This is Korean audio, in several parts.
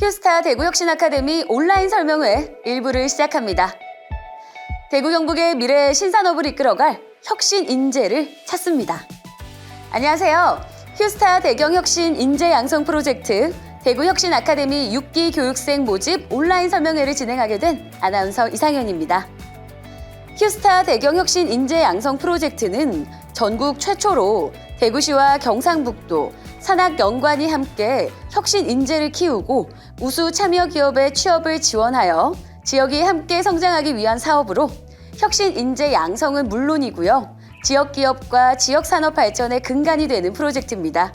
휴스타 대구혁신아카데미 온라인 설명회 1부를 시작합니다. 대구 경북의 미래 신산업을 이끌어갈 혁신 인재를 찾습니다. 안녕하세요. 휴스타 대경혁신 인재 양성 프로젝트 대구혁신아카데미 6기 교육생 모집 온라인 설명회를 진행하게 된 아나운서 이상현입니다. 휴스타 대경혁신 인재 양성 프로젝트는 전국 최초로 대구시와 경상북도, 산학연관이 함께 혁신 인재를 키우고 우수 참여 기업의 취업을 지원하여 지역이 함께 성장하기 위한 사업으로 혁신 인재 양성은 물론이고요. 지역 기업과 지역 산업 발전의 근간이 되는 프로젝트입니다.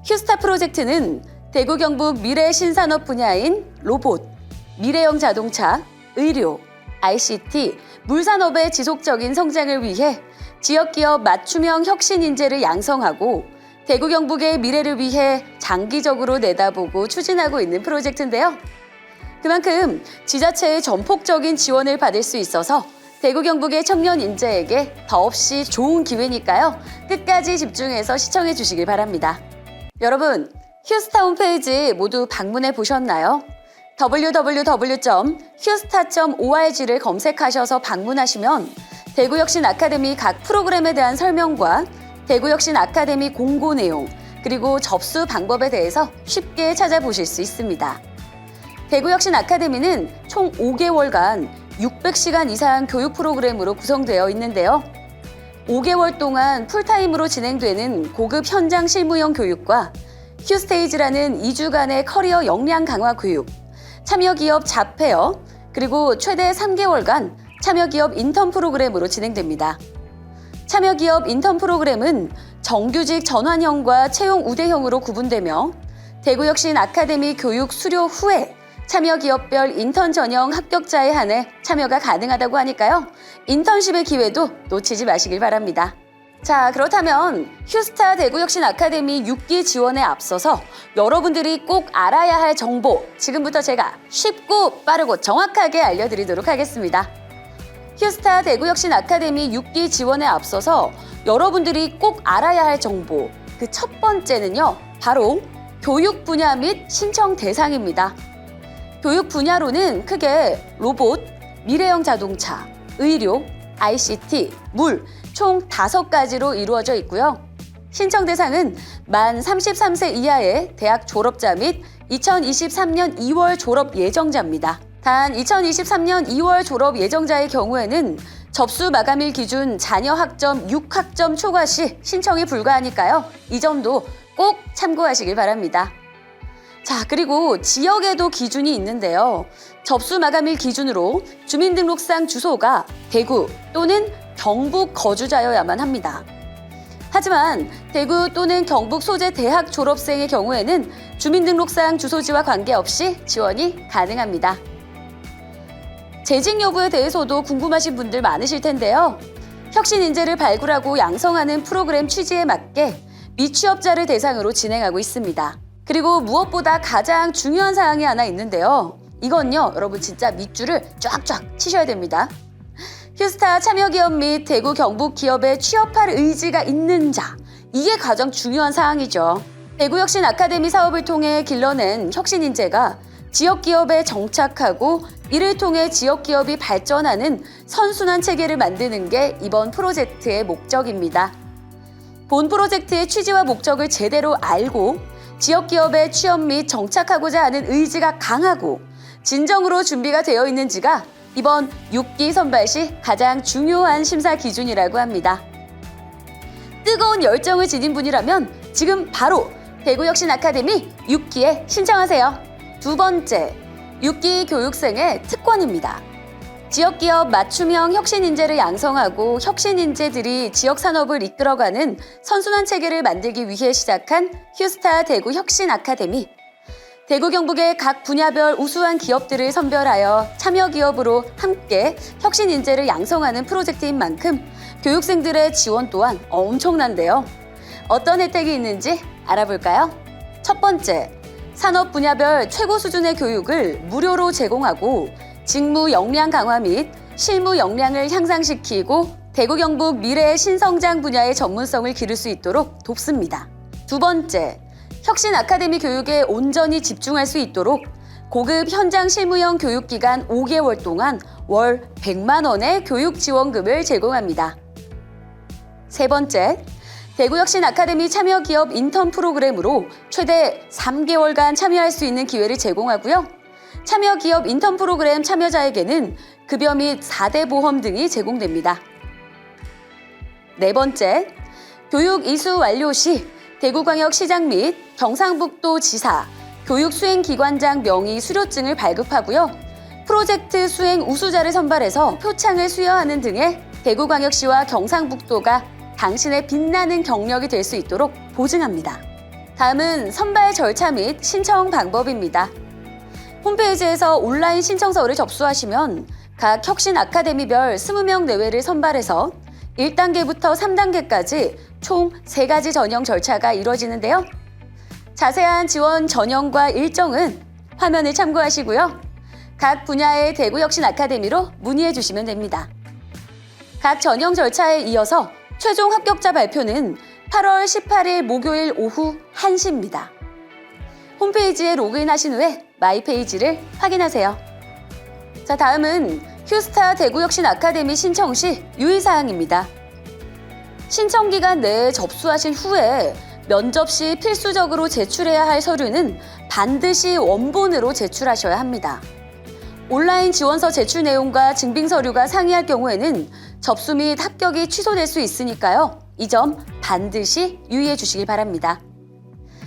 휴스타 프로젝트는 대구 경북 미래 신산업 분야인 로봇, 미래형 자동차, 의료, ICT, 물산업의 지속적인 성장을 위해 지역 기업 맞춤형 혁신 인재를 양성하고 대구 경북의 미래를 위해 장기적으로 내다보고 추진하고 있는 프로젝트인데요. 그만큼 지자체의 전폭적인 지원을 받을 수 있어서 대구 경북의 청년 인재에게 더없이 좋은 기회니까요. 끝까지 집중해서 시청해 주시길 바랍니다. 여러분, 휴스타 홈페이지 모두 방문해 보셨나요? www.husta.org를 검색하셔서 방문하시면 대구혁신아카데미 각 프로그램에 대한 설명과 대구혁신아카데미 공고 내용, 그리고 접수 방법에 대해서 쉽게 찾아보실 수 있습니다. 대구혁신아카데미는 총 5개월간 600시간 이상 교육 프로그램으로 구성되어 있는데요. 5개월 동안 풀타임으로 진행되는 고급 현장 실무형 교육과 휴스테이지라는 2주간의 커리어 역량 강화 교육, 참여기업 잡페어, 그리고 최대 3개월간 참여기업 인턴 프로그램으로 진행됩니다. 참여기업 인턴 프로그램은 정규직 전환형과 채용 우대형으로 구분되며 대구혁신아카데미 교육 수료 후에 참여기업별 인턴 전형 합격자에 한해 참여가 가능하다고 하니까요. 인턴십의 기회도 놓치지 마시길 바랍니다. 자, 그렇다면 휴스타 대구혁신아카데미 6기 지원에 앞서서 여러분들이 꼭 알아야 할 정보, 지금부터 제가 쉽고 빠르고 정확하게 알려드리도록 하겠습니다. 휴스타 대구혁신아카데미 6기 지원에 앞서서 여러분들이 꼭 알아야 할 정보, 그 첫 번째는요, 바로 교육 분야 및 신청 대상입니다. 교육 분야로는 크게 로봇, 미래형 자동차, 의료, ICT, 물, 총 5가지로 이루어져 있고요. 신청 대상은 만 33세 이하의 대학 졸업자 및 2023년 2월 졸업 예정자입니다. 단 2023년 2월 졸업 예정자의 경우에는 접수 마감일 기준 자녀 학점 6학점 초과 시 신청이 불가하니까요. 이 점도 꼭 참고하시길 바랍니다. 자, 그리고 지역에도 기준이 있는데요. 접수 마감일 기준으로 주민등록상 주소가 대구 또는 경북 거주자여야만 합니다. 하지만 대구 또는 경북 소재 대학 졸업생의 경우에는 주민등록상 주소지와 관계없이 지원이 가능합니다. 재직 여부에 대해서도 궁금하신 분들 많으실 텐데요. 혁신 인재를 발굴하고 양성하는 프로그램 취지에 맞게 미취업자를 대상으로 진행하고 있습니다. 그리고 무엇보다 가장 중요한 사항이 하나 있는데요. 이건요, 여러분 진짜 밑줄을 쫙쫙 치셔야 됩니다. 휴스타 참여기업 및 대구 경북 기업에 취업할 의지가 있는 자, 이게 가장 중요한 사항이죠. 대구혁신아카데미 사업을 통해 길러낸 혁신 인재가 지역 기업에 정착하고 이를 통해 지역 기업이 발전하는 선순환 체계를 만드는 게 이번 프로젝트의 목적입니다. 본 프로젝트의 취지와 목적을 제대로 알고 지역 기업에 취업 및 정착하고자 하는 의지가 강하고 진정으로 준비가 되어 있는지가 이번 6기 선발 시 가장 중요한 심사 기준이라고 합니다. 뜨거운 열정을 지닌 분이라면 지금 바로 대구혁신아카데미 6기에 신청하세요. 두 번째, 6기 교육생의 특권입니다. 지역기업 맞춤형 혁신 인재를 양성하고 혁신 인재들이 지역 산업을 이끌어가는 선순환 체계를 만들기 위해 시작한 휴스타 대구혁신아카데미. 대구 경북의 각 분야별 우수한 기업들을 선별하여 참여 기업으로 함께 혁신 인재를 양성하는 프로젝트인 만큼 교육생들의 지원 또한 엄청난데요. 어떤 혜택이 있는지 알아볼까요? 첫 번째, 산업 분야별 최고 수준의 교육을 무료로 제공하고 직무 역량 강화 및 실무 역량을 향상시키고 대구 경북 미래의 신성장 분야의 전문성을 기를 수 있도록 돕습니다. 두 번째, 혁신 아카데미 교육에 온전히 집중할 수 있도록 고급 현장 실무형 교육기간 5개월 동안 월 100만 원의 교육 지원금을 제공합니다. 세 번째, 대구혁신 아카데미 참여기업 인턴 프로그램으로 최대 3개월간 참여할 수 있는 기회를 제공하고요. 참여기업 인턴 프로그램 참여자에게는 급여 및 4대 보험 등이 제공됩니다. 네 번째, 교육 이수 완료 시 대구광역시장 및 경상북도지사 교육수행기관장 명의 수료증을 발급하고요. 프로젝트 수행 우수자를 선발해서 표창을 수여하는 등의 대구광역시와 경상북도가 당신의 빛나는 경력이 될 수 있도록 보증합니다. 다음은 선발 절차 및 신청 방법입니다. 홈페이지에서 온라인 신청서를 접수하시면 각 혁신 아카데미별 20명 내외를 선발해서 1단계부터 3단계까지 총 3가지 전형 절차가 이루어지는데요. 자세한 지원 전형과 일정은 화면을 참고하시고요. 각 분야의 대구혁신 아카데미로 문의해 주시면 됩니다. 각 전형 절차에 이어서 최종 합격자 발표는 8월 18일 목요일 오후 1시입니다. 홈페이지에 로그인하신 후에 마이 페이지를 확인하세요. 자, 다음은 휴스타 대구혁신 아카데미 신청 시 유의사항입니다. 신청 기간 내에 접수하신 후에 면접 시 필수적으로 제출해야 할 서류는 반드시 원본으로 제출하셔야 합니다. 온라인 지원서 제출 내용과 증빙 서류가 상이할 경우에는 접수 및 합격이 취소될 수 있으니까요. 이 점 반드시 유의해 주시기 바랍니다.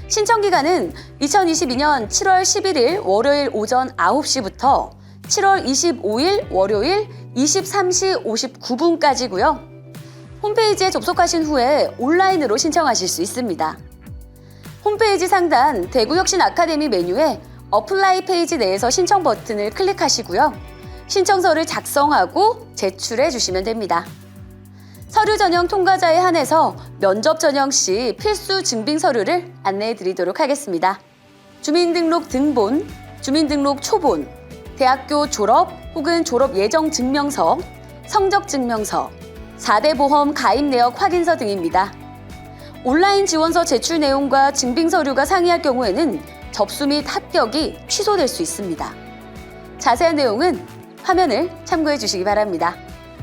신청 기간은 2022년 7월 11일 월요일 오전 9시부터 7월 25일 월요일 23시 59분까지고요. 홈페이지에 접속하신 후에 온라인으로 신청하실 수 있습니다. 홈페이지 상단 대구혁신 아카데미 메뉴에 어플라이 페이지 내에서 신청 버튼을 클릭하시고요. 신청서를 작성하고 제출해 주시면 됩니다. 서류 전형 통과자에 한해서 면접 전형 시 필수 증빙 서류를 안내해 드리도록 하겠습니다. 주민등록 등본, 주민등록 초본, 대학교 졸업 혹은 졸업 예정 증명서, 성적 증명서, 4대 보험 가입 내역 확인서 등입니다. 온라인 지원서 제출 내용과 증빙 서류가 상이할 경우에는 접수 및 합격이 취소될 수 있습니다. 자세한 내용은 화면을 참고해 주시기 바랍니다.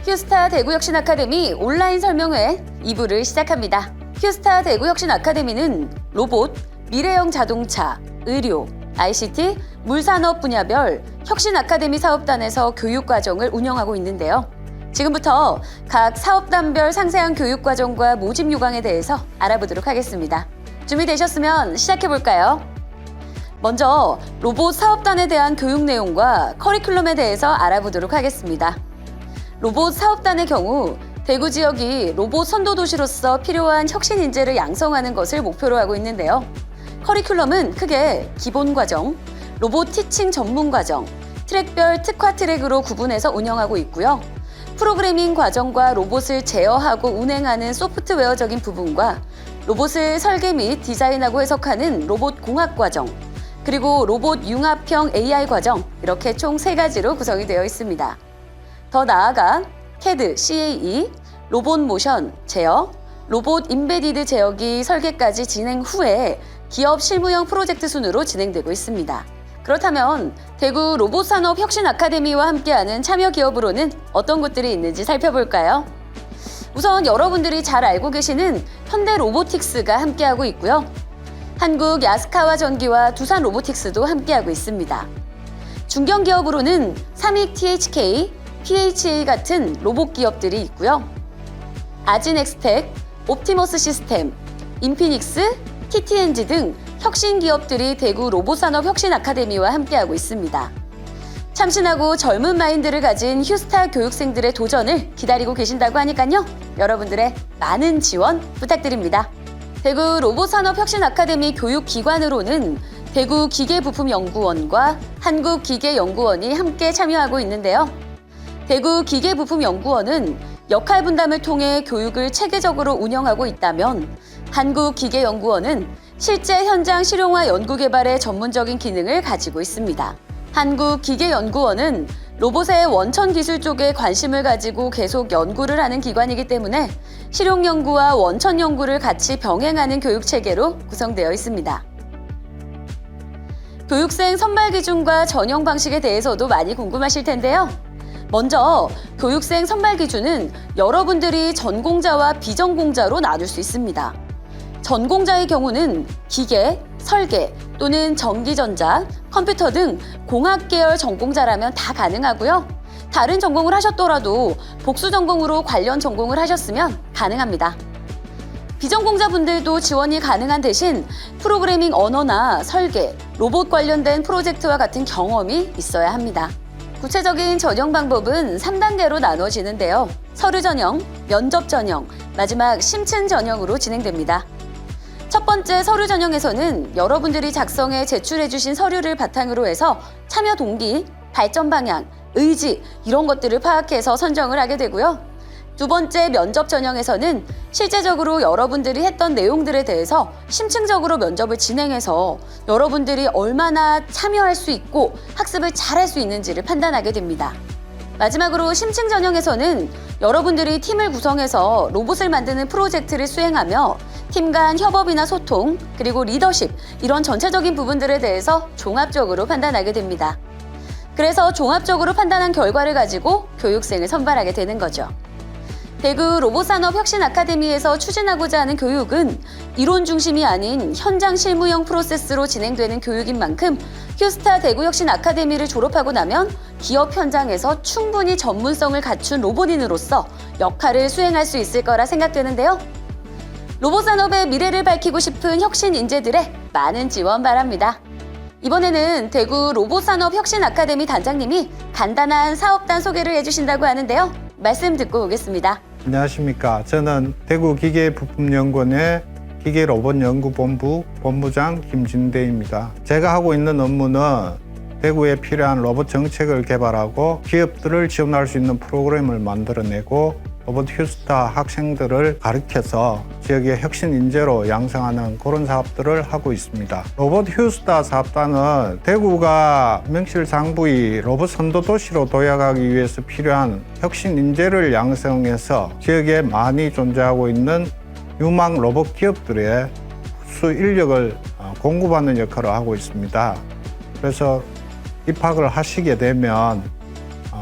휴스타 대구혁신 아카데미 온라인 설명회 2부를 시작합니다. 휴스타 대구혁신 아카데미는 로봇, 미래형 자동차, 의료, ICT, 물산업 분야별 혁신 아카데미 사업단에서 교육과정을 운영하고 있는데요. 지금부터 각 사업단별 상세한 교육과정과 모집 요강에 대해서 알아보도록 하겠습니다. 준비되셨으면 시작해볼까요? 먼저 로봇 사업단에 대한 교육 내용과 커리큘럼에 대해서 알아보도록 하겠습니다. 로봇 사업단의 경우 대구 지역이 로봇 선도 도시로서 필요한 혁신 인재를 양성하는 것을 목표로 하고 있는데요. 커리큘럼은 크게 기본 과정, 로봇 티칭 전문 과정, 트랙별 특화 트랙으로 구분해서 운영하고 있고요. 프로그래밍 과정과 로봇을 제어하고 운행하는 소프트웨어적인 부분과 로봇을 설계 및 디자인하고 해석하는 로봇 공학 과정, 그리고 로봇 융합형 AI 과정, 이렇게 총 3가지로 구성이 되어 있습니다. 더 나아가 CAD, CAE, 로봇 모션, 제어, 로봇 임베디드 제어기 설계까지 진행 후에 기업 실무형 프로젝트 순으로 진행되고 있습니다. 그렇다면 대구 로봇산업 혁신 아카데미와 함께하는 참여 기업으로는 어떤 곳들이 있는지 살펴볼까요? 우선 여러분들이 잘 알고 계시는 현대 로보틱스가 함께하고 있고요. 한국 야스카와 전기와 두산 로보틱스도 함께하고 있습니다. 중견 기업으로는 삼익 THK, PHA 같은 로봇 기업들이 있고요. 아진엑스텍, 옵티머스 시스템, 인피닉스, TTNG 등 혁신 기업들이 대구 로봇산업 혁신 아카데미와 함께하고 있습니다. 참신하고 젊은 마인드를 가진 휴스타 교육생들의 도전을 기다리고 계신다고 하니까요. 여러분들의 많은 지원 부탁드립니다. 대구 로봇산업 혁신 아카데미 교육기관으로는 대구 기계부품연구원과 한국기계연구원이 함께 참여하고 있는데요. 대구 기계부품연구원은 역할 분담을 통해 교육을 체계적으로 운영하고 있다면 한국기계연구원은 실제 현장 실용화 연구개발의 전문적인 기능을 가지고 있습니다. 한국기계연구원은 로봇의 원천 기술 쪽에 관심을 가지고 계속 연구를 하는 기관이기 때문에 실용 연구와 원천 연구를 같이 병행하는 교육 체계로 구성되어 있습니다. 교육생 선발 기준과 전형 방식에 대해서도 많이 궁금하실 텐데요. 먼저 교육생 선발 기준은 여러분들이 전공자와 비전공자로 나눌 수 있습니다. 전공자의 경우는 기계, 설계 또는 전기전자, 컴퓨터 등 공학 계열 전공자라면 다 가능하고요. 다른 전공을 하셨더라도 복수 전공으로 관련 전공을 하셨으면 가능합니다. 비전공자분들도 지원이 가능한 대신 프로그래밍 언어나 설계, 로봇 관련된 프로젝트와 같은 경험이 있어야 합니다. 구체적인 전형 방법은 3단계로 나눠지는데요. 서류 전형, 면접 전형, 마지막 심층 전형으로 진행됩니다. 첫 번째 서류 전형에서는 여러분들이 작성해 제출해 주신 서류를 바탕으로 해서 참여 동기, 발전 방향, 의지 이런 것들을 파악해서 선정을 하게 되고요. 두 번째 면접 전형에서는 실제적으로 여러분들이 했던 내용들에 대해서 심층적으로 면접을 진행해서 여러분들이 얼마나 참여할 수 있고 학습을 잘할 수 있는지를 판단하게 됩니다. 마지막으로 심층 전형에서는 여러분들이 팀을 구성해서 로봇을 만드는 프로젝트를 수행하며 팀 간 협업이나 소통, 그리고 리더십 이런 전체적인 부분들에 대해서 종합적으로 판단하게 됩니다. 그래서 종합적으로 판단한 결과를 가지고 교육생을 선발하게 되는 거죠. 대구 로봇산업혁신 아카데미에서 추진하고자 하는 교육은 이론 중심이 아닌 현장 실무형 프로세스로 진행되는 교육인 만큼 휴스타 대구혁신 아카데미를 졸업하고 나면 기업 현장에서 충분히 전문성을 갖춘 로봇인으로서 역할을 수행할 수 있을 거라 생각되는데요. 로봇산업의 미래를 밝히고 싶은 혁신 인재들의 많은 지원 바랍니다. 이번에는 대구 로봇산업혁신 아카데미 단장님이 간단한 사업단 소개를 해주신다고 하는데요. 말씀 듣고 오겠습니다. 안녕하십니까. 저는 대구기계부품연구원의 기계로봇연구본부 본부장 김진대입니다. 제가 하고 있는 업무는 대구에 필요한 로봇 정책을 개발하고 기업들을 지원할 수 있는 프로그램을 만들어내고 로봇 휴스타 학생들을 가르쳐서 지역의 혁신 인재로 양성하는 그런 사업들을 하고 있습니다. 로봇 휴스타 사업단은 대구가 명실상부히 로봇 선도 도시로 도약하기 위해서 필요한 혁신 인재를 양성해서 지역에 많이 존재하고 있는 유망 로봇 기업들의 수 인력을 공급하는 역할을 하고 있습니다. 그래서 입학을 하시게 되면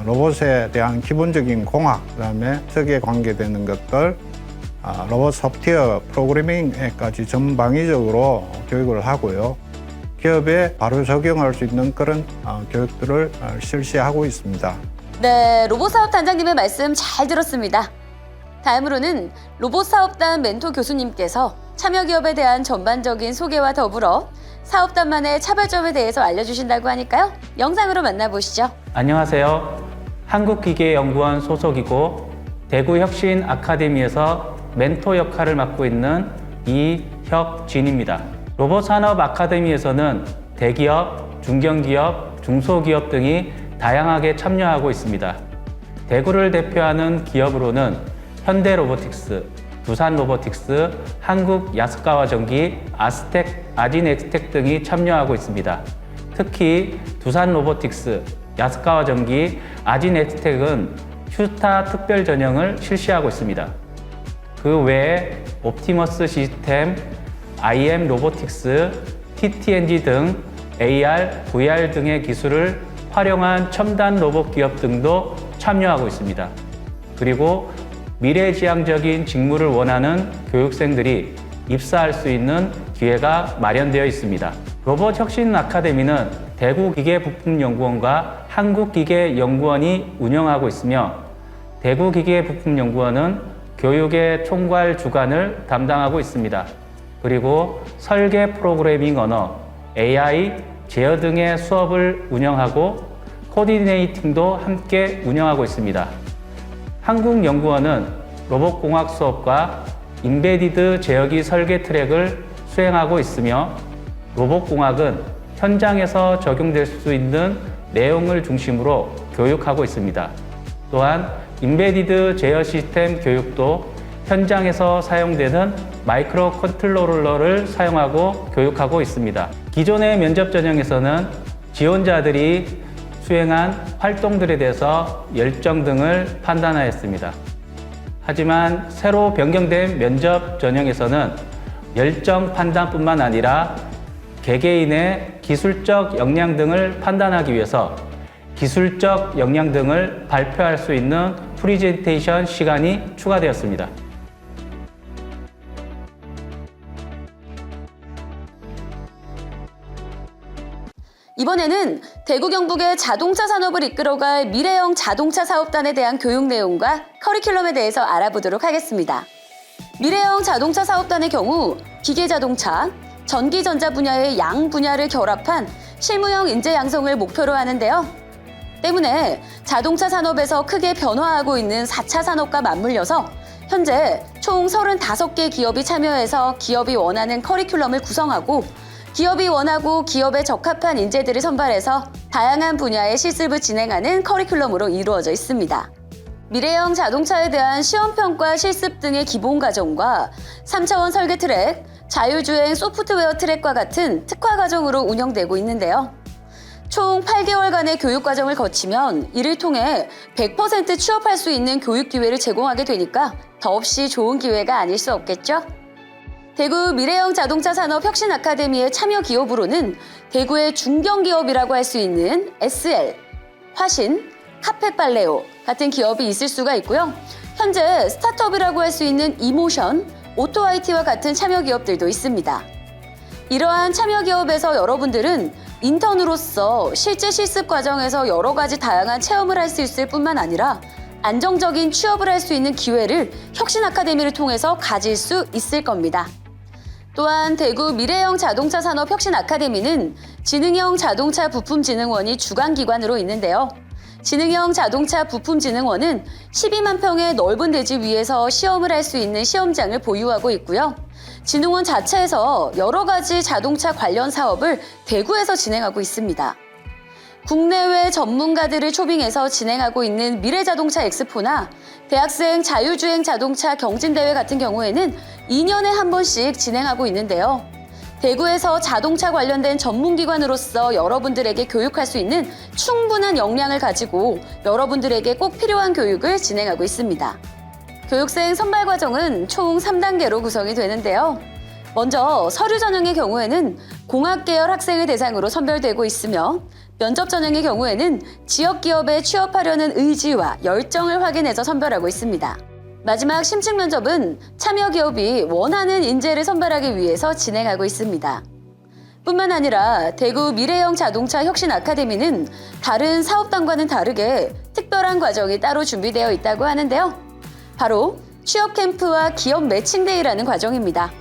로봇에 대한 기본적인 공학, 그다음에 설계에 관계되는 것들, 로봇 소프트웨어 프로그래밍에까지 전방위적으로 교육을 하고요. 기업에 바로 적용할 수 있는 그런 교육들을 실시하고 있습니다. 네, 로봇사업 단장님의 말씀 잘 들었습니다. 다음으로는 로봇사업단 멘토 교수님께서 참여기업에 대한 전반적인 소개와 더불어 사업단만의 차별점에 대해서 알려주신다고 하니까요. 영상으로 만나보시죠. 안녕하세요. 한국기계연구원 소속이고 대구혁신 아카데미에서 멘토 역할을 맡고 있는 이혁진입니다. 로봇산업 아카데미에서는 대기업, 중견기업, 중소기업 등이 다양하게 참여하고 있습니다. 대구를 대표하는 기업으로는 현대로보틱스, 두산로보틱스, 한국야스카와전기, 아스텍, 아진엑스텍 등이 참여하고 있습니다. 특히 두산로보틱스, 야스카와전기, 아진엑스텍은 휴스타 특별 전형을 실시하고 있습니다. 그 외에 옵티머스 시스템, IM 로보틱스, TTNG 등 AR, VR 등의 기술을 활용한 첨단 로봇 기업 등도 참여하고 있습니다. 그리고 미래지향적인 직무를 원하는 교육생들이 입사할 수 있는 기회가 마련되어 있습니다. 로봇혁신 아카데미는 대구기계부품연구원과 한국기계연구원이 운영하고 있으며 대구기계부품연구원은 교육의 총괄 주관을 담당하고 있습니다. 그리고 설계 프로그래밍 언어, AI, 제어 등의 수업을 운영하고 코디네이팅도 함께 운영하고 있습니다. 한국연구원은 로봇공학 수업과 임베디드 제어기 설계 트랙을 수행하고 있으며 로봇공학은 현장에서 적용될 수 있는 내용을 중심으로 교육하고 있습니다. 또한 임베디드 제어 시스템 교육도 현장에서 사용되는 마이크로 컨트롤러를 사용하고 교육하고 있습니다. 기존의 면접 전형에서는 지원자들이 수행한 활동들에 대해서 열정 등을 판단하였습니다. 하지만 새로 변경된 면접 전형에서는 열정 판단뿐만 아니라 개개인의 기술적 역량 등을 판단하기 위해서 기술적 역량 등을 발표할 수 있는 프리젠테이션 시간이 추가되었습니다. 이번에는 대구 경북의 자동차 산업을 이끌어갈 미래형 자동차 사업단에 대한 교육 내용과 커리큘럼에 대해서 알아보도록 하겠습니다. 미래형 자동차 사업단의 경우 기계자동차, 전기전자 분야의 양 분야를 결합한 실무형 인재 양성을 목표로 하는데요. 때문에 자동차 산업에서 크게 변화하고 있는 4차 산업과 맞물려서 현재 총 35개 기업이 참여해서 기업이 원하는 커리큘럼을 구성하고 기업이 원하고 기업에 적합한 인재들을 선발해서 다양한 분야의 실습을 진행하는 커리큘럼으로 이루어져 있습니다. 미래형 자동차에 대한 시험평가 실습 등의 기본 과정과 3차원 설계 트랙, 자율주행 소프트웨어 트랙과 같은 특화 과정으로 운영되고 있는데요. 총 8개월간의 교육 과정을 거치면 이를 통해 100% 취업할 수 있는 교육 기회를 제공하게 되니까 더없이 좋은 기회가 아닐 수 없겠죠? 대구 미래형 자동차 산업 혁신 아카데미의 참여 기업으로는 대구의 중견기업이라고 할 수 있는 SL, 화신, 카펫발레오 같은 기업이 있을 수가 있고요. 현재 스타트업이라고 할 수 있는 이모션, 오토IT와 같은 참여 기업들도 있습니다. 이러한 참여 기업에서 여러분들은 인턴으로서 실제 실습 과정에서 여러 가지 다양한 체험을 할 수 있을 뿐만 아니라 안정적인 취업을 할 수 있는 기회를 혁신 아카데미를 통해서 가질 수 있을 겁니다. 또한 대구 미래형 자동차 산업 혁신 아카데미는 지능형 자동차 부품진흥원이 주관기관으로 있는데요. 지능형 자동차 부품진흥원은 12만 평의 넓은 대지 위에서 시험을 할 수 있는 시험장을 보유하고 있고요. 진흥원 자체에서 여러 가지 자동차 관련 사업을 대구에서 진행하고 있습니다. 국내외 전문가들을 초빙해서 진행하고 있는 미래자동차 엑스포나 대학생 자율주행 자동차 경진대회 같은 경우에는 2년에 한 번씩 진행하고 있는데요. 대구에서 자동차 관련된 전문기관으로서 여러분들에게 교육할 수 있는 충분한 역량을 가지고 여러분들에게 꼭 필요한 교육을 진행하고 있습니다. 교육생 선발 과정은 총 3단계로 구성이 되는데요. 먼저 서류 전형의 경우에는 공학 계열 학생을 대상으로 선별되고 있으며 면접 전형의 경우에는 지역 기업에 취업하려는 의지와 열정을 확인해서 선별하고 있습니다. 마지막 심층 면접은 참여 기업이 원하는 인재를 선발하기 위해서 진행하고 있습니다. 뿐만 아니라 대구 미래형 자동차 혁신 아카데미는 다른 사업단과는 다르게 특별한 과정이 따로 준비되어 있다고 하는데요. 바로 취업 캠프와 기업 매칭데이라는 과정입니다.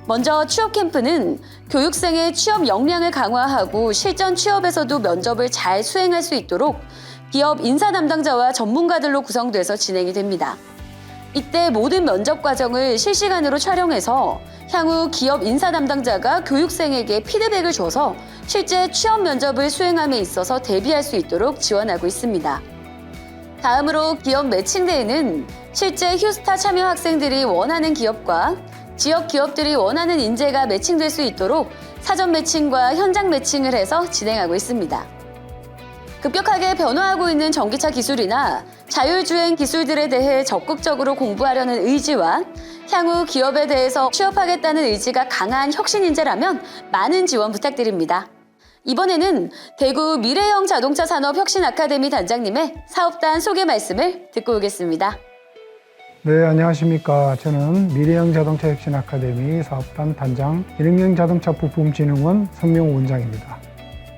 먼저 취업 캠프는 교육생의 취업 역량을 강화하고 실전 취업에서도 면접을 잘 수행할 수 있도록 기업 인사 담당자와 전문가들로 구성돼서 진행이 됩니다. 이때 모든 면접 과정을 실시간으로 촬영해서 향후 기업 인사 담당자가 교육생에게 피드백을 줘서 실제 취업 면접을 수행함에 있어서 대비할 수 있도록 지원하고 있습니다. 다음으로 기업 매칭대회는 실제 휴스타 참여 학생들이 원하는 기업과 지역 기업들이 원하는 인재가 매칭될 수 있도록 사전 매칭과 현장 매칭을 해서 진행하고 있습니다. 급격하게 변화하고 있는 전기차 기술이나 자율주행 기술들에 대해 적극적으로 공부하려는 의지와 향후 기업에 대해서 취업하겠다는 의지가 강한 혁신 인재라면 많은 지원 부탁드립니다. 이번에는 대구 미래형 자동차 산업 혁신 아카데미 단장님의 사업단 소개 말씀을 듣고 오겠습니다. 네, 안녕하십니까. 저는 미래형 자동차 혁신 아카데미 사업단 단장, 지능형 자동차 부품진흥원 성명호 원장입니다.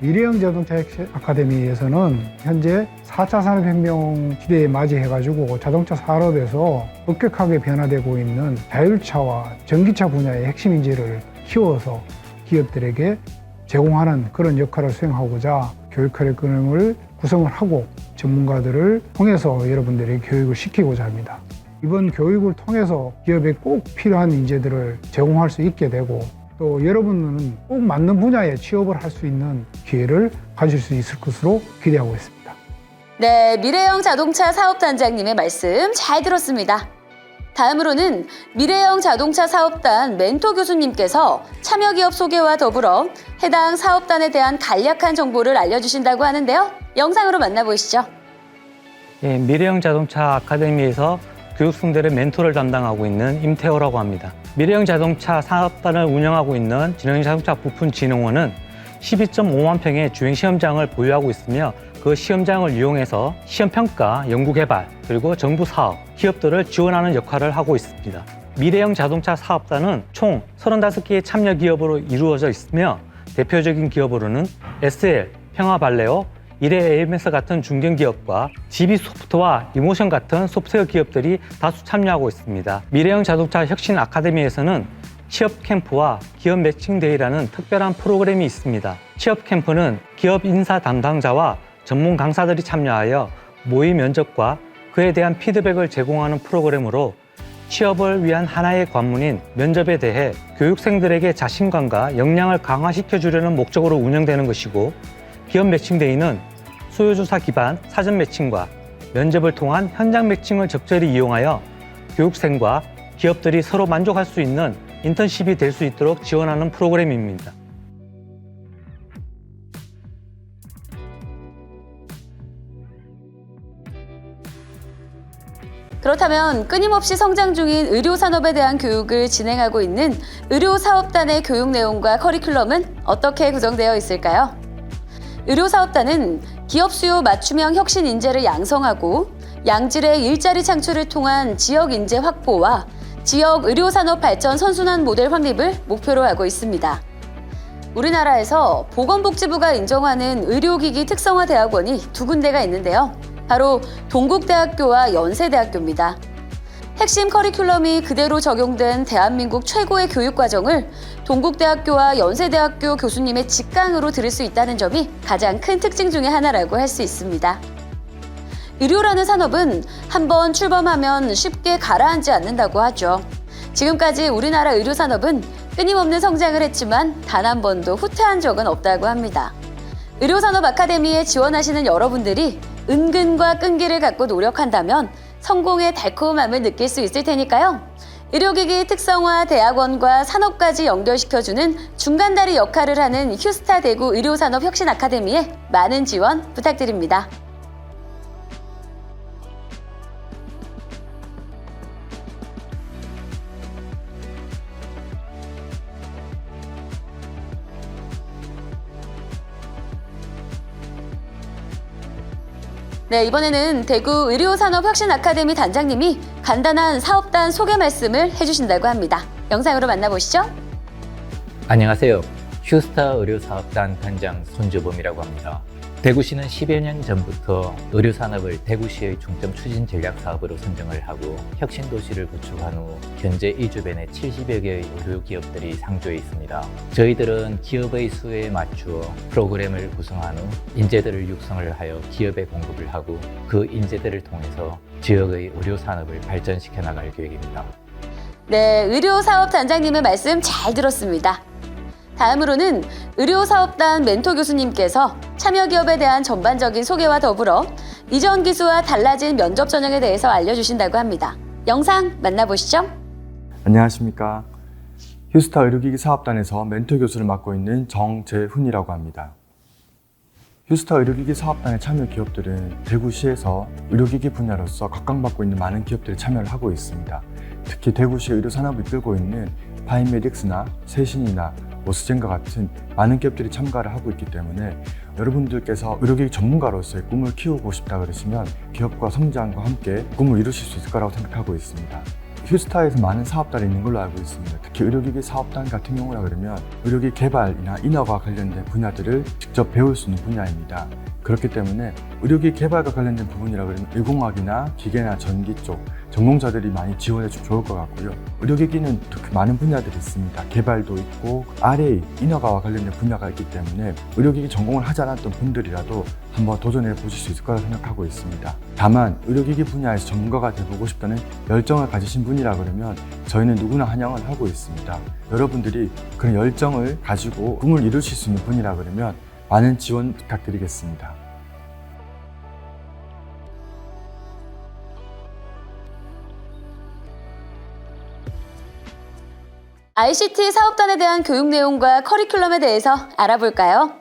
미래형 자동차 혁신 아카데미에서는 현재 4차 산업혁명 시대에 맞이해가지고 자동차 산업에서 급격하게 변화되고 있는 자율차와 전기차 분야의 핵심 인재를 키워서 기업들에게 제공하는 그런 역할을 수행하고자 교육 커리큘럼을 구성을 하고 전문가들을 통해서 여러분들에게 교육을 시키고자 합니다. 이번 교육을 통해서 기업에 꼭 필요한 인재들을 제공할 수 있게 되고 또 여러분은 꼭 맞는 분야에 취업을 할 수 있는 기회를 가질 수 있을 것으로 기대하고 있습니다. 네, 미래형 자동차 사업단장님의 말씀 잘 들었습니다. 다음으로는 미래형 자동차 사업단 멘토 교수님께서 참여 기업 소개와 더불어 해당 사업단에 대한 간략한 정보를 알려주신다고 하는데요. 영상으로 만나보시죠. 예, 미래형 자동차 아카데미에서 교육생들의 멘토를 담당하고 있는 임태호라고 합니다. 미래형 자동차 사업단을 운영하고 있는 진흥형 자동차 부품진흥원은 12.5만 평의 주행 시험장을 보유하고 있으며 그 시험장을 이용해서 시험평가, 연구개발, 그리고 정부 사업, 기업들을 지원하는 역할을 하고 있습니다. 미래형 자동차 사업단은 총 35개의 참여 기업으로 이루어져 있으며 대표적인 기업으로는 SL, 평화발레오, 이레 AMS 같은 중견기업과 GB소프트와 이모션 같은 소프트웨어 기업들이 다수 참여하고 있습니다. 미래형 자동차 혁신 아카데미에서는 취업 캠프와 기업 매칭 데이라는 특별한 프로그램이 있습니다. 취업 캠프는 기업 인사 담당자와 전문 강사들이 참여하여 모의 면접과 그에 대한 피드백을 제공하는 프로그램으로 취업을 위한 하나의 관문인 면접에 대해 교육생들에게 자신감과 역량을 강화시켜 주려는 목적으로 운영되는 것이고, 기업 매칭데이는 수요조사 기반 사전 매칭과 면접을 통한 현장 매칭을 적절히 이용하여 교육생과 기업들이 서로 만족할 수 있는 인턴십이 될 수 있도록 지원하는 프로그램입니다. 그렇다면 끊임없이 성장 중인 의료산업에 대한 교육을 진행하고 있는 의료사업단의 교육 내용과 커리큘럼은 어떻게 구성되어 있을까요? 의료사업단은 기업 수요 맞춤형 혁신 인재를 양성하고 양질의 일자리 창출을 통한 지역 인재 확보와 지역 의료산업 발전 선순환 모델 확립을 목표로 하고 있습니다. 우리나라에서 보건복지부가 인정하는 의료기기 특성화 대학원이 두 군데가 있는데요. 바로 동국대학교와 연세대학교입니다. 핵심 커리큘럼이 그대로 적용된 대한민국 최고의 교육과정을 동국대학교와 연세대학교 교수님의 직강으로 들을 수 있다는 점이 가장 큰 특징 중에 하나라고 할 수 있습니다. 의료라는 산업은 한번 출범하면 쉽게 가라앉지 않는다고 하죠. 지금까지 우리나라 의료산업은 끊임없는 성장을 했지만 단 한 번도 후퇴한 적은 없다고 합니다. 의료산업 아카데미에 지원하시는 여러분들이 은근과 끈기를 갖고 노력한다면 성공의 달콤함을 느낄 수 있을 테니까요. 의료기기 특성화 대학원과 산업까지 연결시켜주는 중간다리 역할을 하는 휴스타 대구 의료산업 혁신 아카데미에 많은 지원 부탁드립니다. 네, 이번에는 대구 의료산업혁신아카데미 단장님이 간단한 사업단 소개 말씀을 해주신다고 합니다. 영상으로 만나보시죠. 안녕하세요. 휴스타 의료사업단 단장 손주범이라고 합니다. 대구시는 10여 년 전부터 의료산업을 대구시의 중점 추진 전략 사업으로 선정을 하고 혁신도시를 구축한 후 현재 이 주변에 70여 개의 의료기업들이 상주해 있습니다. 저희들은 기업의 수요에 맞추어 프로그램을 구성한 후 인재들을 육성을 하여 기업에 공급을 하고 그 인재들을 통해서 지역의 의료산업을 발전시켜 나갈 계획입니다. 네, 의료사업 단장님의 말씀 잘 들었습니다. 다음으로는 의료사업단 멘토 교수님께서 참여기업에 대한 전반적인 소개와 더불어 이전 기수와 달라진 면접 전형에 대해서 알려주신다고 합니다. 영상 만나보시죠. 안녕하십니까. 휴스타 의료기기 사업단에서 멘토 교수를 맡고 있는 정재훈이라고 합니다. 휴스타 의료기기 사업단의 참여 기업들은 대구시에서 의료기기 분야로서 각광받고 있는 많은 기업들이 참여를 하고 있습니다. 특히 대구시의 의료산업을 이끌고 있는 바이메딕스나 세신이나 모스젠과 같은 많은 기업들이 참가를 하고 있기 때문에 여러분들께서 의료기기 전문가로서의 꿈을 키우고 싶다 그러시면 기업과 성장과 함께 꿈을 이루실 수 있을 거라고 생각하고 있습니다. 휴스타에서 많은 사업단이 있는 걸로 알고 있습니다. 특히 의료기기 사업단 같은 경우라 그러면 의료기기 개발이나 인허가 관련된 분야들을 직접 배울 수 있는 분야입니다. 그렇기 때문에 의료기기 개발과 관련된 부분이라 그러면 의공학이나 기계나 전기 쪽 전공자들이 많이 지원해 주면 좋을 것 같고요. 의료기기는 특히 많은 분야들이 있습니다. 개발도 있고 RA, 인허가와 관련된 분야가 있기 때문에 의료기기 전공을 하지 않았던 분들이라도 한번 도전해 보실 수 있을 거라 생각하고 있습니다. 다만 의료기기 분야에서 전문가가 되보고 싶다는 열정을 가지신 분이라 그러면 저희는 누구나 환영을 하고 있습니다. 여러분들이 그런 열정을 가지고 꿈을 이루실 수 있는 분이라 그러면 많은 지원 부탁드리겠습니다. ICT 사업단에 대한 교육 내용과 커리큘럼에 대해서 알아볼까요?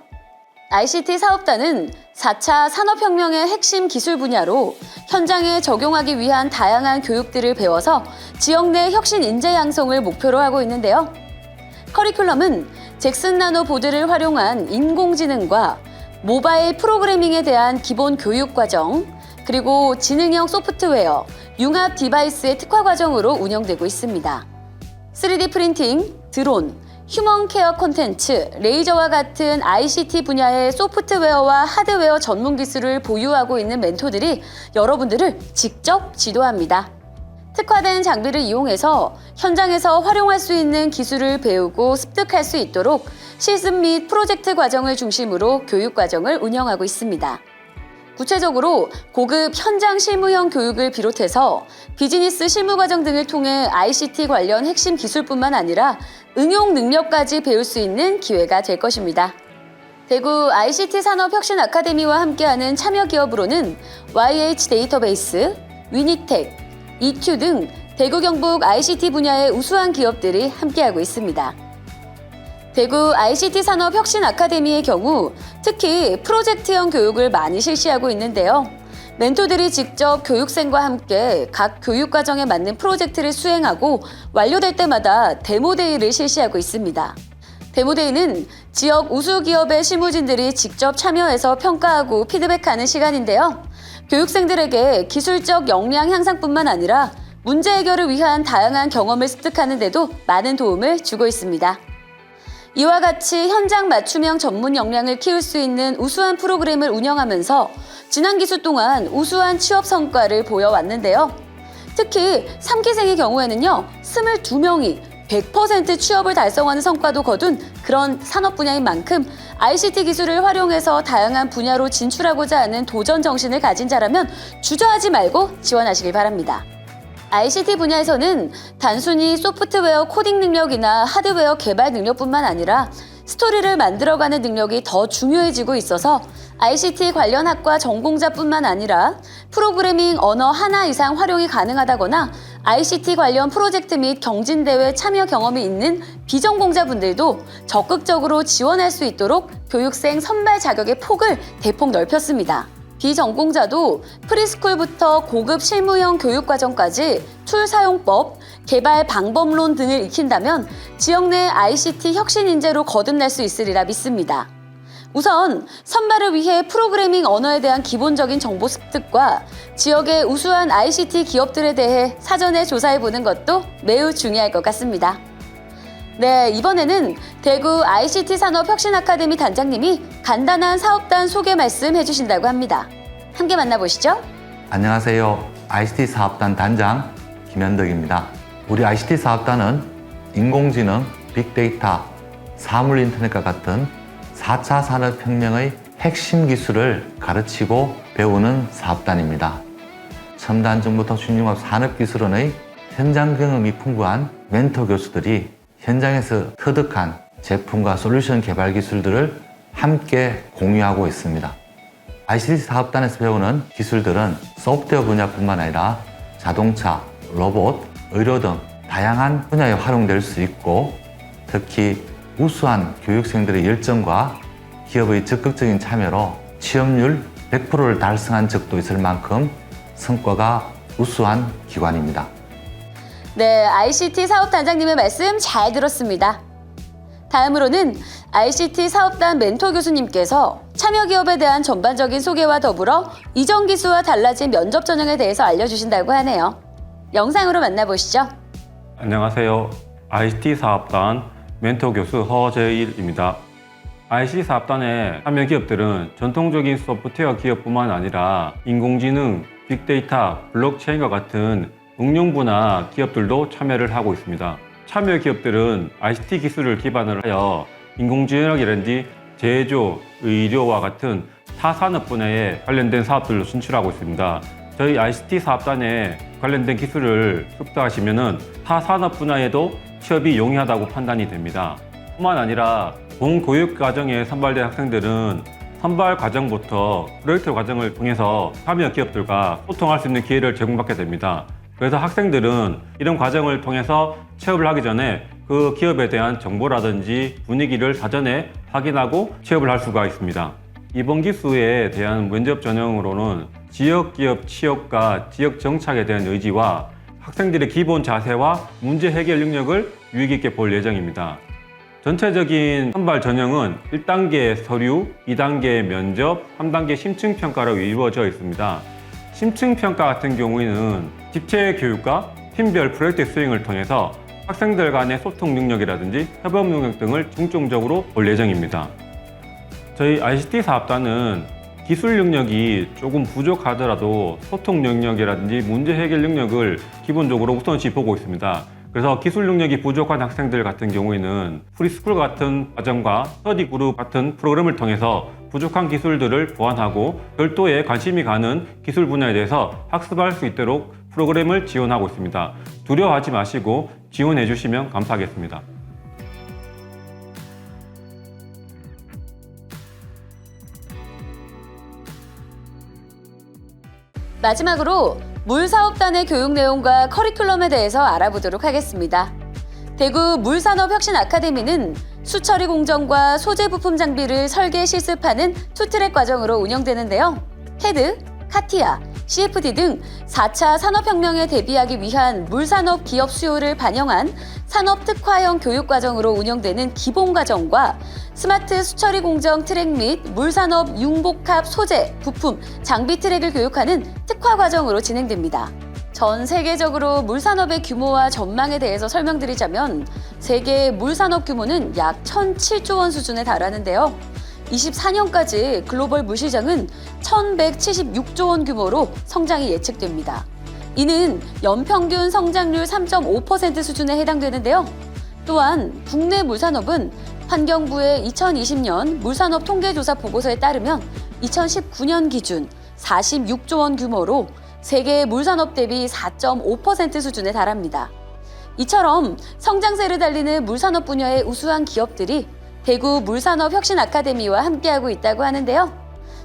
ICT 사업단은 4차 산업혁명의 핵심 기술 분야로 현장에 적용하기 위한 다양한 교육들을 배워서 지역 내 혁신 인재 양성을 목표로 하고 있는데요. 커리큘럼은 잭슨 나노 보드를 활용한 인공지능과 모바일 프로그래밍에 대한 기본 교육 과정, 그리고 지능형 소프트웨어, 융합 디바이스의 특화 과정으로 운영되고 있습니다. 3D 프린팅, 드론, 휴먼 케어 콘텐츠, 레이저와 같은 ICT 분야의 소프트웨어와 하드웨어 전문 기술을 보유하고 있는 멘토들이 여러분들을 직접 지도합니다. 특화된 장비를 이용해서 현장에서 활용할 수 있는 기술을 배우고 습득할 수 있도록 실습 및 프로젝트 과정을 중심으로 교육 과정을 운영하고 있습니다. 구체적으로 고급 현장 실무형 교육을 비롯해서 비즈니스 실무 과정 등을 통해 ICT 관련 핵심 기술뿐만 아니라 응용 능력까지 배울 수 있는 기회가 될 것입니다. 대구 ICT 산업 혁신 아카데미와 함께하는 참여 기업으로는 YH 데이터베이스, 위니텍, 이큐 등 대구 경북 ICT 분야의 우수한 기업들이 함께하고 있습니다. 대구 ICT 산업 혁신 아카데미의 경우 특히 프로젝트형 교육을 많이 실시하고 있는데요. 멘토들이 직접 교육생과 함께 각 교육 과정에 맞는 프로젝트를 수행하고 완료될 때마다 데모데이를 실시하고 있습니다. 데모데이는 지역 우수 기업의 실무진들이 직접 참여해서 평가하고 피드백하는 시간인데요. 교육생들에게 기술적 역량 향상뿐만 아니라 문제 해결을 위한 다양한 경험을 습득하는 데도 많은 도움을 주고 있습니다. 이와 같이 현장 맞춤형 전문 역량을 키울 수 있는 우수한 프로그램을 운영하면서 지난 기수 동안 우수한 취업 성과를 보여왔는데요. 특히 3기생의 경우에는요, 22명이 100% 취업을 달성하는 성과도 거둔 그런 산업 분야인 만큼 ICT 기술을 활용해서 다양한 분야로 진출하고자 하는 도전 정신을 가진 자라면 주저하지 말고 지원하시길 바랍니다. ICT 분야에서는 단순히 소프트웨어 코딩 능력이나 하드웨어 개발 능력뿐만 아니라 스토리를 만들어가는 능력이 더 중요해지고 있어서 ICT 관련 학과 전공자뿐만 아니라 프로그래밍 언어 하나 이상 활용이 가능하다거나 ICT 관련 프로젝트 및 경진대회 참여 경험이 있는 비전공자분들도 적극적으로 지원할 수 있도록 교육생 선발 자격의 폭을 대폭 넓혔습니다. 비전공자도 프리스쿨부터 고급 실무형 교육과정까지 툴 사용법, 개발 방법론 등을 익힌다면 지역 내 ICT 혁신 인재로 거듭날 수 있으리라 믿습니다. 우선 선발을 위해 프로그래밍 언어에 대한 기본적인 정보 습득과 지역의 우수한 ICT 기업들에 대해 사전에 조사해보는 것도 매우 중요할 것 같습니다. 네, 이번에는 대구 ICT 산업 혁신 아카데미 단장님이 간단한 사업단 소개 말씀해 주신다고 합니다. 함께 만나보시죠. 안녕하세요. ICT 사업단 단장 김현덕입니다. 우리 ICT 사업단은 인공지능, 빅데이터, 사물인터넷과 같은 4차 산업혁명의 핵심 기술을 가르치고 배우는 사업단입니다. 첨단 정보통 신융합 산업기술원의 현장 경험이 풍부한 멘토 교수들이 현장에서 터득한 제품과 솔루션 개발 기술들을 함께 공유하고 있습니다. ICT 사업단에서 배우는 기술들은 소프트웨어 분야뿐만 아니라 자동차, 로봇, 의료 등 다양한 분야에 활용될 수 있고 특히 우수한 교육생들의 열정과 기업의 적극적인 참여로 취업률 100%를 달성한 적도 있을 만큼 성과가 우수한 기관입니다. 네, ICT 사업단장님의 말씀 잘 들었습니다. 다음으로는 ICT 사업단 멘토 교수님께서 참여 기업에 대한 전반적인 소개와 더불어 이전 기수와 달라진 면접 전형에 대해서 알려주신다고 하네요. 영상으로 만나보시죠. 안녕하세요. ICT 사업단 멘토 교수 허재일입니다. ICT 사업단의 참여 기업들은 전통적인 소프트웨어 기업뿐만 아니라 인공지능, 빅데이터, 블록체인과 같은 응용분야 기업들도 참여를 하고 있습니다. 참여 기업들은 ICT 기술을 기반으로 하여 인공지능이라든지 제조, 의료와 같은 타산업 분야에 관련된 사업들로 진출하고 있습니다. 저희 ICT 사업단에 관련된 기술을 습득하시면 타산업 분야에도 취업이 용이하다고 판단이 됩니다. 뿐만 아니라 본 교육 과정에 선발된 학생들은 선발 과정부터 프로젝트 과정을 통해서 참여 기업들과 소통할 수 있는 기회를 제공받게 됩니다. 그래서 학생들은 이런 과정을 통해서 취업을 하기 전에 그 기업에 대한 정보라든지 분위기를 사전에 확인하고 취업을 할 수가 있습니다. 이번 기수에 대한 면접 전형으로는 지역기업 취업과 지역 정착에 대한 의지와 학생들의 기본 자세와 문제 해결 능력을 유의 깊게 볼 예정입니다. 전체적인 선발 전형은 1단계 서류, 2단계 면접, 3단계 심층평가로 이루어져 있습니다. 심층평가 같은 경우에는 집체 교육과 팀별 프로젝트 수행을 통해서 학생들 간의 소통 능력이라든지 협업 능력 등을 중점적으로 볼 예정입니다. 저희 ICT 사업단은 기술 능력이 조금 부족하더라도 소통 능력이라든지 문제 해결 능력을 기본적으로 우선시 보고 있습니다. 그래서 기술 능력이 부족한 학생들 같은 경우에는 프리스쿨 같은 과정과 스터디 그룹 같은 프로그램을 통해서 부족한 기술들을 보완하고 별도의 관심이 가는 기술 분야에 대해서 학습할 수 있도록 프로그램을 지원하고 있습니다. 두려워하지 마시고 지원해 주시면 감사하겠습니다. 마지막으로 물사업단의 교육 내용과 커리큘럼에 대해서 알아보도록 하겠습니다. 대구 물산업혁신아카데미는 수처리 공정과 소재 부품 장비를 설계 실습하는 투트랙 과정으로 운영되는데요. 캐드, 카티아, CFD 등 4차 산업혁명에 대비하기 위한 물산업 기업 수요를 반영한 산업 특화형 교육 과정으로 운영되는 기본 과정과 스마트 수처리 공정 트랙 및 물산업 융복합 소재, 부품, 장비 트랙을 교육하는 특화 과정으로 진행됩니다. 전 세계적으로 물산업의 규모와 전망에 대해서 설명드리자면 세계 물산업 규모는 약 1,007조 원 수준에 달하는데요. 24년까지 글로벌 물시장은 1,176조 원 규모로 성장이 예측됩니다. 이는 연평균 성장률 3.5% 수준에 해당되는데요. 또한 국내 물산업은 환경부의 2020년 물산업 통계조사 보고서에 따르면 2019년 기준 46조 원 규모로 세계 물산업 대비 4.5% 수준에 달합니다. 이처럼 성장세를 달리는 물산업 분야의 우수한 기업들이 대구 물산업혁신아카데미와 함께하고 있다고 하는데요.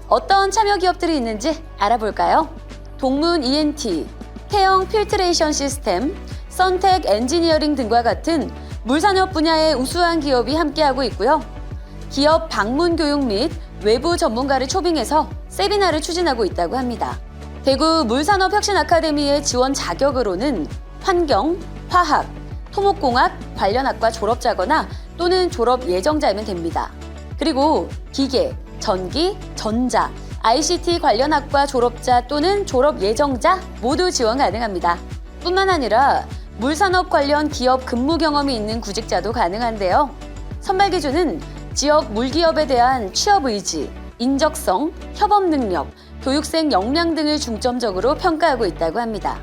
어떤 참여 기업들이 있는지 알아볼까요? 동문 ENT, 태영 필트레이션 시스템, 선택 엔지니어링 등과 같은 물산업 분야의 우수한 기업이 함께하고 있고요. 기업 방문 교육 및 외부 전문가를 초빙해서 세미나를 추진하고 있다고 합니다. 대구 물산업혁신아카데미의 지원 자격으로는 환경, 화학, 토목공학 관련 학과 졸업자거나 또는 졸업 예정자이면 됩니다. 그리고 기계, 전기, 전자, ICT 관련 학과 졸업자 또는 졸업 예정자 모두 지원 가능합니다. 뿐만 아니라 물산업 관련 기업 근무 경험이 있는 구직자도 가능한데요. 선발 기준은 지역 물기업에 대한 취업 의지, 인적성, 협업 능력, 교육생 역량 등을 중점적으로 평가하고 있다고 합니다.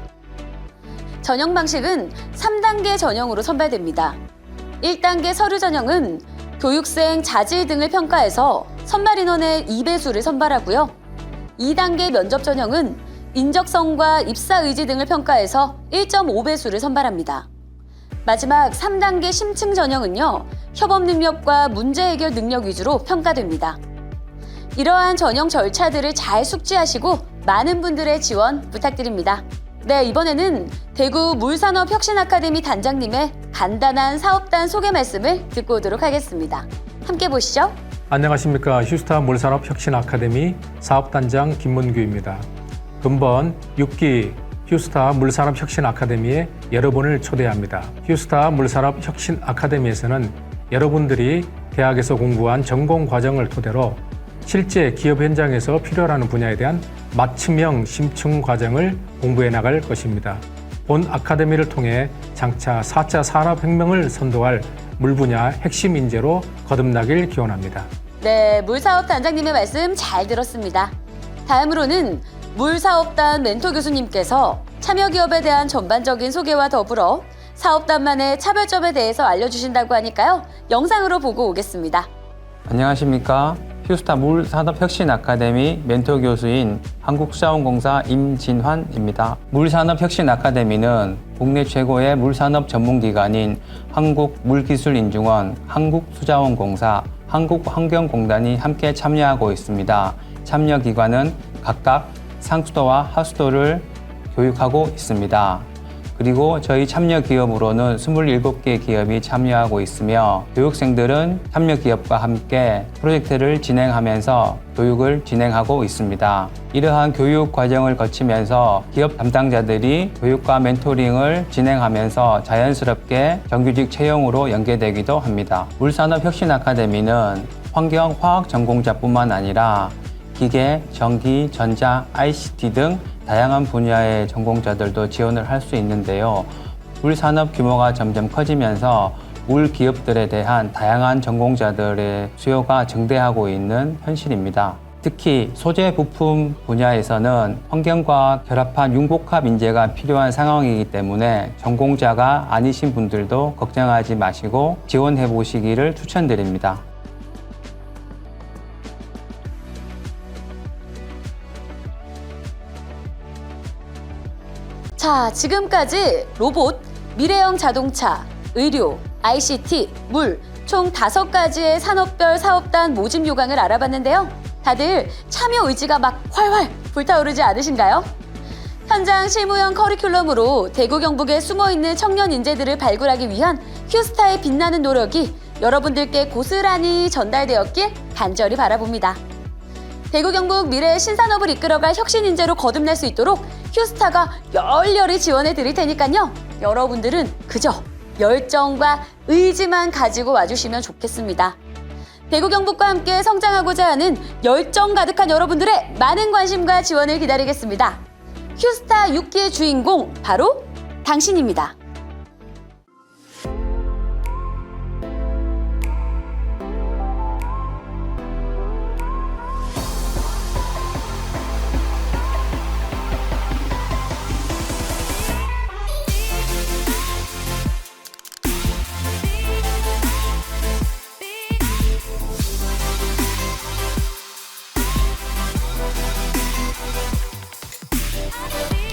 전형 방식은 3단계 전형으로 선발됩니다. 1단계 서류 전형은 교육생 자질 등을 평가해서 선발 인원의 2배수를 선발하고요. 2단계 면접 전형은 인적성과 입사 의지 등을 평가해서 1.5배수를 선발합니다. 마지막 3단계 심층 전형은요, 협업 능력과 문제 해결 능력 위주로 평가됩니다. 이러한 전형 절차들을 잘 숙지하시고 많은 분들의 지원 부탁드립니다. 네, 이번에는 대구 물산업혁신아카데미 단장님의 간단한 사업단 소개 말씀을 듣고 오도록 하겠습니다. 함께 보시죠. 안녕하십니까. 휴스타 물산업혁신아카데미 사업단장 김문규입니다. 금번 6기 휴스타 물산업혁신아카데미에 여러분을 초대합니다. 휴스타 물산업혁신아카데미에서는 여러분들이 대학에서 공부한 전공 과정을 토대로 실제 기업 현장에서 필요하는 분야에 대한 맞춤형 심층 과정을 공부해 나갈 것입니다. 본 아카데미를 통해 장차 4차 산업혁명을 선도할 물 분야 핵심 인재로 거듭나길 기원합니다. 네, 물사업 단장님의 말씀 잘 들었습니다. 다음으로는 물사업단 멘토 교수님께서 참여 기업에 대한 전반적인 소개와 더불어 사업단만의 차별점에 대해서 알려주신다고 하니까요. 영상으로 보고 오겠습니다. 안녕하십니까. 휴스타 물산업혁신아카데미 멘토 교수인 한국수자원공사 임진환입니다. 물산업혁신아카데미는 국내 최고의 물산업 전문기관인 한국물기술인증원, 한국수자원공사, 한국환경공단이 함께 참여하고 있습니다. 참여기관은 각각 상수도와 하수도를 교육하고 있습니다. 그리고 저희 참여 기업으로는 27개 기업이 참여하고 있으며 교육생들은 참여 기업과 함께 프로젝트를 진행하면서 교육을 진행하고 있습니다. 이러한 교육 과정을 거치면서 기업 담당자들이 교육과 멘토링을 진행하면서 자연스럽게 정규직 채용으로 연계되기도 합니다. 물산업혁신 아카데미는 환경, 화학 전공자뿐만 아니라 기계, 전기, 전자, ICT 등 다양한 분야의 전공자들도 지원을 할 수 있는데요. 물산업 규모가 점점 커지면서 물 기업들에 대한 다양한 전공자들의 수요가 증대하고 있는 현실입니다. 특히 소재 부품 분야에서는 환경과 결합한 융복합 인재가 필요한 상황이기 때문에 전공자가 아니신 분들도 걱정하지 마시고 지원해 보시기를 추천드립니다. 자, 지금까지 로봇, 미래형 자동차, 의료, ICT, 물, 총 5가지의 산업별 사업단 모집 요강을 알아봤는데요. 다들 참여 의지가 막 활활 불타오르지 않으신가요? 현장 실무형 커리큘럼으로 대구 경북에 숨어있는 청년 인재들을 발굴하기 위한 휴스타의 빛나는 노력이 여러분들께 고스란히 전달되었길 간절히 바라봅니다. 대구 경북 미래의 신산업을 이끌어갈 혁신 인재로 거듭날 수 있도록 휴스타가 열렬히 지원해 드릴 테니까요. 여러분들은 그저 열정과 의지만 가지고 와주시면 좋겠습니다. 대구 경북과 함께 성장하고자 하는 열정 가득한 여러분들의 많은 관심과 지원을 기다리겠습니다. 휴스타 6기의 주인공 바로 당신입니다. I believe